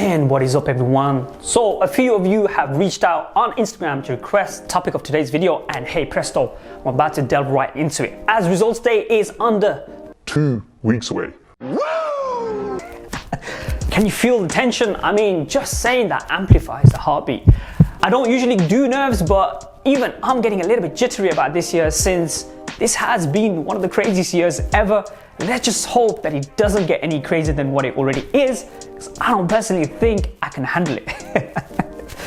And what is up everyone? So a few of you have reached out on Instagram to request topic of today's video, and hey presto, I'm about to delve right into it. As results day is under 2 weeks away. Woo! Can you feel the tension? I mean, just saying that amplifies the heartbeat. I don't usually do nerves, but even I'm getting a little bit jittery about this year since this has been one of the craziest years ever. Let's just hope that it doesn't get any crazier than what it already is, because I don't personally think I can handle it.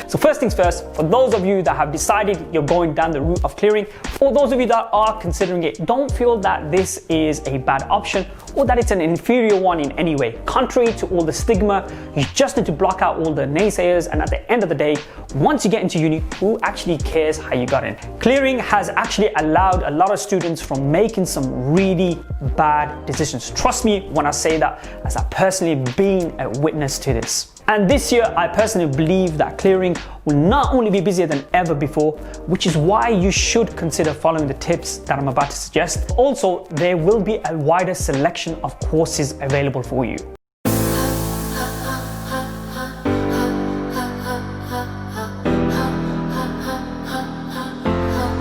So first things first, for those of you that have decided you're going down the route of clearing, or those of you that are considering it, don't feel that this is a bad option or that it's an inferior one in any way. Contrary to all the stigma, you just need to block out all the naysayers, and at the end of the day, once you get into uni, who actually cares how you got in? Clearing has actually allowed a lot of students from making some really bad decisions. Trust me when I say that, as I've personally been a witness to this. And this year, I personally believe that clearing will not only be busier than ever before, which is why you should consider following the tips that I'm about to suggest. Also, there will be a wider selection of courses available for you.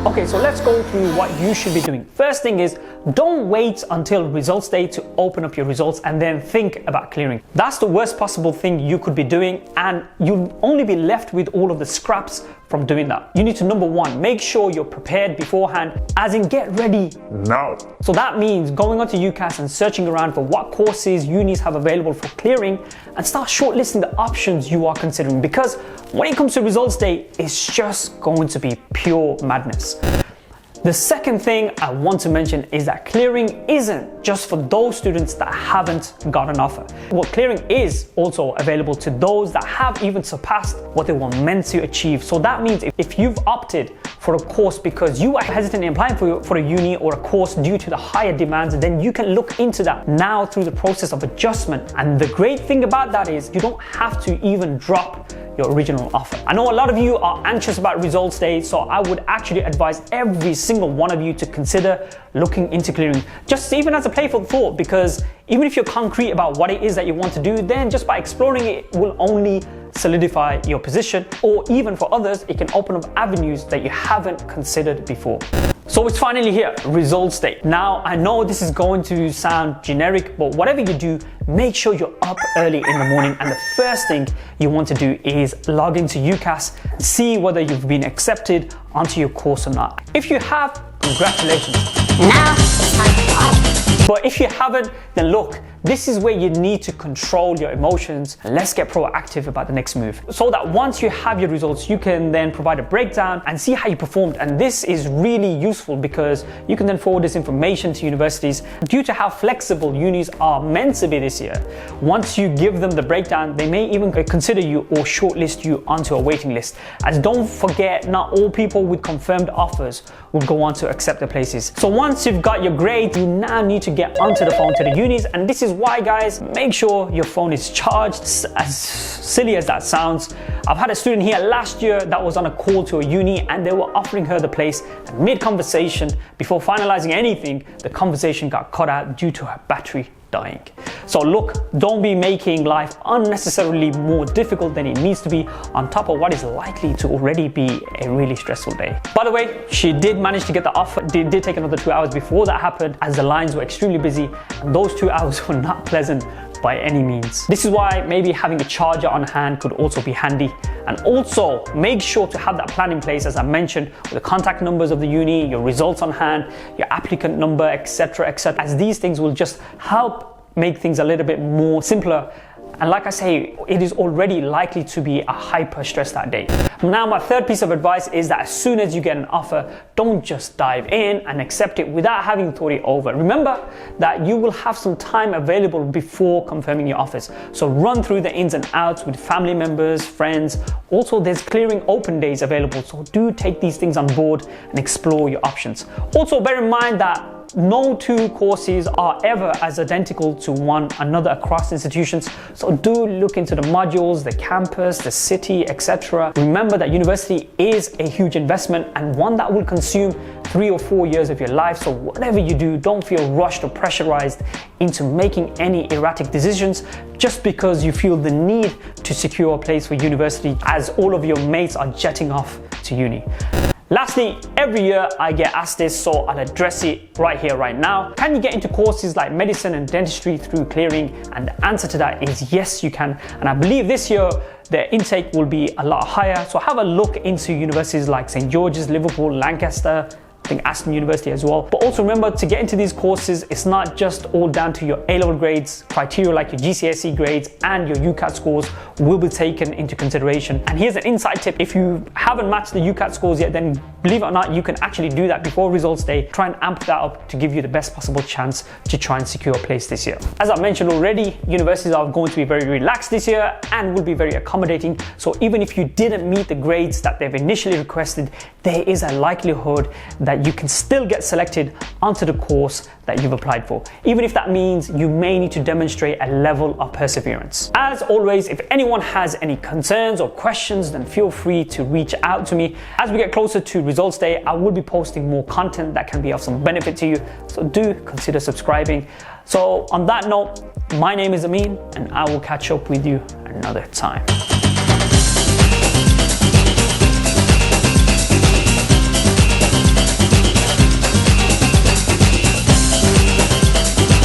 Okay, so let's go through what you should be doing. First thing is, don't wait until results day to open up your results and then think about clearing. That's the worst possible thing you could be doing, and you'll only be left with all of the scraps from doing that. You need to, number one, make sure you're prepared beforehand, as in get ready now. So that means going onto Ucas and searching around for what courses unis have available for clearing, and start shortlisting the options you are considering, because when it comes to results day, it's just going to be pure madness. The second thing I want to mention is that clearing isn't just for those students that haven't got an offer. Well, clearing is also available to those that have even surpassed what they were meant to achieve. So that means if you've opted for a course because you are hesitant in applying for a uni or a course due to the higher demands, then you can look into that now through the process of adjustment. And the great thing about that is you don't have to even drop your original offer. I know a lot of you are anxious about results day, so I would actually advise every single one of you to consider looking into clearing, just even as a playful thought, because even if you're concrete about what it is that you want to do, then just by exploring it will only solidify your position, or even for others, it can open up avenues that you haven't considered before. So it's finally here, results day. Now, I know this is going to sound generic, but whatever you do, make sure you're up early in the morning, and the first thing you want to do is log into Ucas and see whether you've been accepted onto your course or not. If you have, congratulations. Now it's time to go. But if you haven't, then look, this is where you need to control your emotions, and let's get proactive about the next move. So that once you have your results, you can then provide a breakdown and see how you performed. And this is really useful because you can then forward this information to universities. Due to how flexible unis are meant to be this year, once you give them the breakdown, they may even consider you or shortlist you onto a waiting list. As don't forget, not all people with confirmed offers will go on to accept their places. So once you've got your grade, you now need to get onto the phone to the unis, and this is why, guys, make sure your phone is charged. As silly as that sounds, I've had a student here last year that was on a call to a uni and they were offering her the place, and mid-conversation, before finalizing anything, the conversation got cut out due to her battery dying. So look, don't be making life unnecessarily more difficult than it needs to be, on top of what is likely to already be a really stressful day. By the way, she did manage to get the offer. It did take another 2 hours before that happened, as the lines were extremely busy, and those 2 hours were not pleasant by any means. This is why maybe having a charger on hand could also be handy. And also make sure to have that plan in place, as I mentioned, with the contact numbers of the uni, your results on hand, your applicant number, etc., etc., as these things will just help make things a little bit more simpler. And like I say, it is already likely to be a hyper stress that day. Now, my third piece of advice is that as soon as you get an offer, don't just dive in and accept it without having thought it over. Remember that you will have some time available before confirming your offers. So run through the ins and outs with family members, friends. Also, there's clearing open days available. So do take these things on board and explore your options. Also, bear in mind that no two courses are ever as identical to one another across institutions. So do look into the modules, the campus, the city, etc. Remember that university is a huge investment and one that will consume 3 or 4 years of your life. So whatever you do, don't feel rushed or pressurized into making any erratic decisions just because you feel the need to secure a place for university as all of your mates are jetting off to uni. Lastly, every year I get asked this, so I'll address it right here, right now. Can you get into courses like medicine and dentistry through clearing? And the answer to that is yes, you can. And I believe this year the intake will be a lot higher. So have a look into universities like St. George's, Liverpool, Lancaster, I think Aston University as well. But also remember, to get into these courses, it's not just all down to your A-level grades. Criteria like your GCSE grades and your Ucas scores will be taken into consideration. And here's an inside tip: if you haven't matched the Ucas scores yet, then believe it or not, you can actually do that before results day. Try and amp that up to give you the best possible chance to try and secure a place this year. As I mentioned already, universities are going to be very relaxed this year and will be very accommodating. So even if you didn't meet the grades that they've initially requested, there is a likelihood that you can still get selected onto the course that you've applied for, even if that means you may need to demonstrate a level of perseverance. As always, if anyone has any concerns or questions, then feel free to reach out to me. As we get closer to results day, I will be posting more content that can be of some benefit to you, so do consider subscribing. So on that note, my name is Amin and I will catch up with you another time.